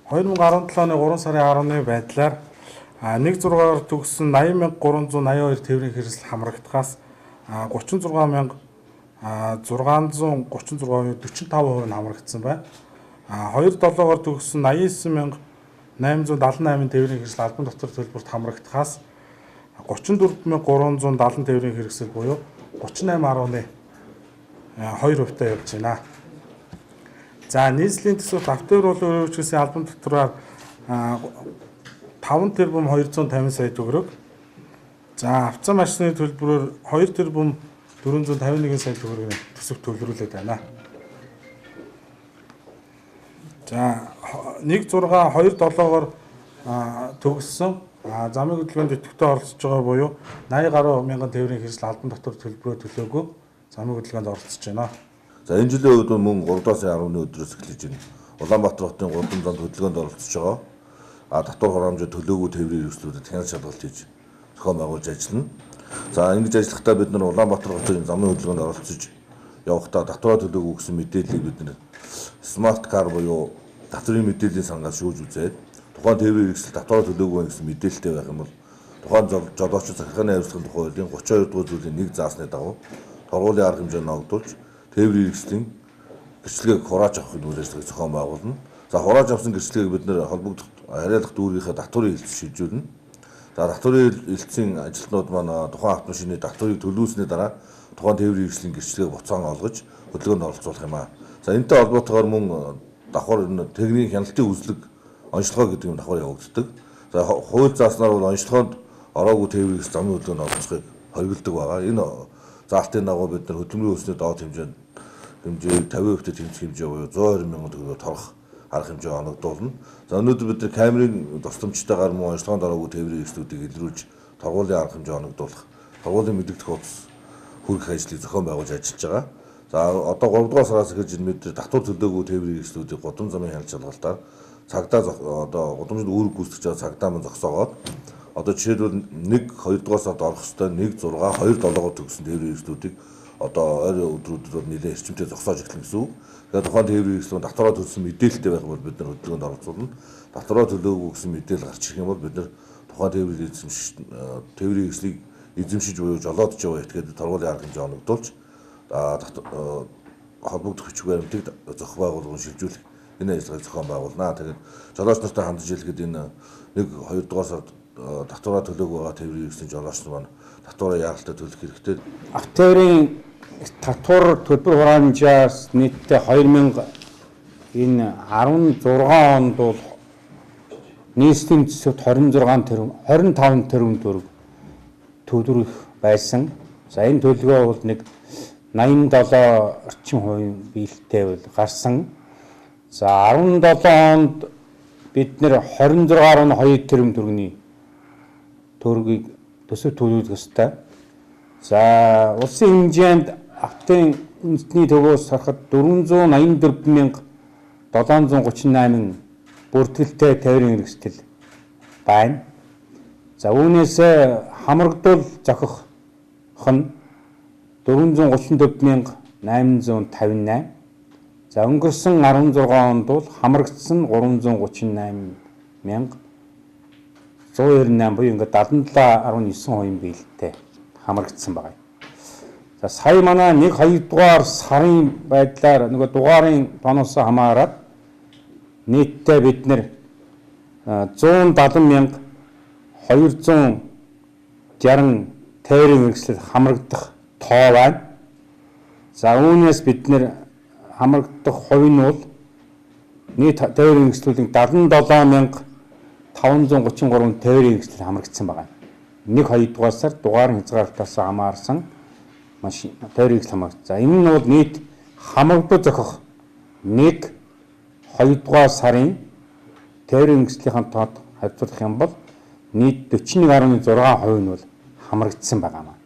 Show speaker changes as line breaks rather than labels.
2017 оны 3 сарын 11-ны байдлаар 1.6-аар төгссөн 80,382 тээврийн хэрэгсэл хамрагдахаас 36,636.45% нь хамрагдсан байна. 2.7-оор төгссөн 89,878 тээврийн хэрэгсэл албан дотор төлбөрт хамрагдахаас 34,370 тээврийн хэрэгсэл буюу 38.2% явж байна. За нийслэлийн төсөвт автоөрөглөө өргөжлөсөн албан дотороор 5 тэрбум 250 сая төгрөг. За авцсан машины төлбөрөөр 2 тэрбум 451 сая төгрөгийн төсөв төлрүүлээд байна. За 1.6-2.7-оор төгссөн замын хөдөлгөөнд идэвхтэй оролцож байгаа буюу 80 гаруй мянган тээврийн хэрэгсэл албан дотор төлбөрөө төлөөгүй замын хөдөлгөөнд оролцож байна.
За энэ жилийн үед мөн 3 сарын 10-ны өдрөөс эхэлж байна. Улаанбаатар хотын 3 зам хөдөлгөөнд оролцож байгаа. Татвар хураамжид төлөөгүй тээврийн хэрэгслүүдэд хяналт шалгалт хийж зохион байгуулж ажиллана. За ингэж ажиллахдаа бид нар Улаанбаатар хотын замын хөдөлгөөнд оролцож явахдаа татвар төлөөгүй гэсэн мэдээллийг бид нар смарт кар буюу татврын мэдээллийн сангаас шүүж үзээд тухайн тээврийн хэрэгсэл татвар төлөөгүй гэсэн мэдээлэлтэй байх юм бол тухайн жолоочид захиргааны авирсгалын тухай хуулийн 32 дугаар зүйлийн 1 заасны дагуу торгуулийн арга хэмжээ ногдуулж тээврийн хэрэгслийн гэрчлэгийг хурааж авахын үрээсийг зохион байгуулна. За хурааж авсан гэрчлэгийг бид нэр холбогдох хариалах дүүргийнхээ татврын хэлтс шийдвэрлэнэ. За татврын хэлтсийн ажилтнууд маань тухайн автомашины татврыг төлүүлсний дараа тухайн тээврийн хэрэгслийн гэрчлэгийг буцаан олгож хөдөлгөөнд оролцуулах юм аа. За энэтэй холбоотойгоор мөн давхар техникийн хяналтын үзлэг онцлогоо гэдэг юм давхар явагддаг. За хууль зааснаар бол онцлогоонд ороогүй тээврийн замын хөдөлгөөнд оролцохыг хориглодог байгаа. Энэ заалтын дагуу бид нар хөдөлмөрийн өсний доод хэмжээнд 50% тэмцэх хэмжээ буюу 120 мянган төгрөгөөр торох арга хэмжээ оногдуулна. За өнөөдөр бид нар камерын тусламжтайгаар мөн онцлогоонд ороогүй тээврийн хэрэгслүүдийг илрүүлж торгуулийн арга хэмжээ оногдуулах, торгуулийн мэдэгдэх хуудас хүргэх ажлыг зохион байгуулж ажиллаж байгаа. За одоо 3 дугаар сараас эхэлж бид татвар төлөөгүй тээврийн хэрэгслүүдийг гудам замын хяналт шалгалтаар цагдаа одоо гудамжинд үүрэг гүйцэтгэж байгаа цагдаа мөн зогсоогоод одоо жишээлбэл 1-2 дугаар сард орох ёстой 1.6-2.7-оор төгссөн тээврийн хэрэгслүүдийг одоо ойрын өдрүүдэд бол нэлээд эрчимтэй зогсоож эхлэн гэсэн үг. Тэгэхээр тухайн тээврийн хэрэгслүүд татвараа төлсөн мэдээлэлтэй байх бол бид нар хөдөлгөөнд оролцуулна. Татвараа төлөөгүй гэсэн мэдээлэл гарч ирэх юм бол бид нар тухайн тээврийн хэрэгслийг эзэмшиж буюу жолоодж яваа этгээд торгуулийн арга хэмжээ оногдуулж холбогдох хүч баримтыг зохион байгуулгын шилжүүлэх энэ ажиллагааг зохион байгуулнаа. Тэгээд жолооч нартай хандж хэлэхэд энэ 1-2 дугаар сард татвараа төлөөгүй байгаа тээврийн хэрэгслийн жолооч нар маань татвараа яаралтай төлөх хэрэгтэй.
Автоөрийн татвар төлбөр хураамжаас нийтдээ 2016 онд бол нийслэлийн төсөвт 25 тэрбум төгрөг төлөвлөх байсан. За энэ төлөвөө бол нэг 87 орчим хувийн биелэлтэй бол гарсан. За 17 онд бид нэр 26.2 тэрбум төгрөгийн төгрөгийг төсөв төлөвлөх ёстой. За улсын хэмжээнд автын үндэсний төвөөс харахад 484,738 бүртгэлтэй тээврийн хэрэгсэл байна. За үүнээс хамрагдвал зохих нь 434,858. За өнгөрсөн 16 онд бол хамрагдсан 338,198 буюу ингээд 77.9% биелэлтэй хамрагдсан байна. За сая манай 1-2 дугаар сарын байдлаар нөгөө дугаарын тоноосоо хамаарат нийтдээ бид нэр 170,260 тээврийн хэрэгсэл хамрагдах тоо байна. За үүнээс бид нэр хамрагдах хувь нь бол нийт тээврийн хэрэгслүүдийн 77,533 тээврийн хэрэгсэл хамрагдсан байна. 1-2 дугаар сар дугаарын хязгаарлалтаас хамаарсан машин тээврийн хэрэгсэл хамрагдсан. За энэ нь бол нийт хамрагдаж зохих 1-2 дугаар сарын тээврийн хэрэгслийн тоод хавьцуулах юм бол нийт 41.6% нь бол хамрагдсан байгаа.